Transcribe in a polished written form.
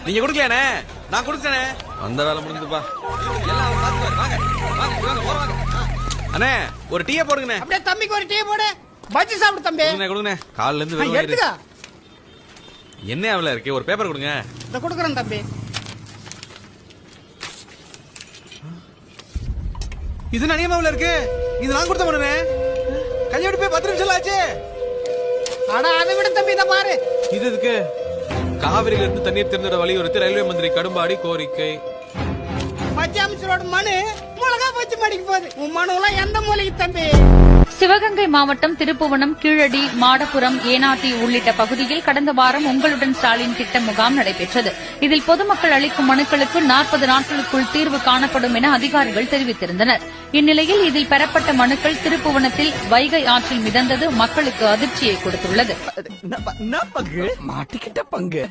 நீங்க குடுக்கலண்ணே, நான் குடுத்தேனே. அந்த வேலை முடிஞ்சுப்பா. அண்ணே ஒரு டீ போடுங்கண்ணே. அப்படியே தம்பிக்கு ஒரு டீ போடு. பஜ்ஜி சாப்பிடு தம்பி. கொடுங்கண்ணே, காலைல இருந்து என்ன அவ்வளவு இருக்கு, ஒரு பேப்பர் கொடுங்க. இத கொடுக்குறேன் தம்பி. இது நனியமாவில் இருக்கு, இது நான் கொடுத்த போனே. கல்யாணம் போய் 10 நிமிஷம் ஆச்சு. அட அதை விட தம்பி இத பாரு. இது எதுக்கு? காவிரியில இருந்து தண்ணீர் திறந்துட வலியுறுத்தி ரயில்வே மந்திரி கடும்பாடி கோரிக்கை. மத்திய அமைச்சரோட மனு மிளகா பச்சி மடிக்கு போகுது. உன் மனு எல்லாம் எந்த மூலைக்கு தம்பி? சிவகங்கை மாவட்டம் திருப்புவனம், கீழடி, மாடப்புறம், ஏனாட்டி உள்ளிட்ட பகுதியில் கடந்த வாரம் உங்களுடன் ஸ்டாலின் திட்ட முகாம் நடைபெற்றது. இதில் பொதுமக்கள் அளிக்கும் மனுக்களுக்கு 40 நாட்களுக்குள் தீர்வு காணப்படும் என அதிகாரிகள் தெரிவித்திருந்தனர். இந்நிலையில் இதில் பெறப்பட்ட மனுக்கள் திருப்புவனத்தில் வைகை ஆற்றில் மிதந்தது மக்களுக்கு அதிர்ச்சியை கொடுத்துள்ளது. மாட்டிக்கிட்ட பங்கு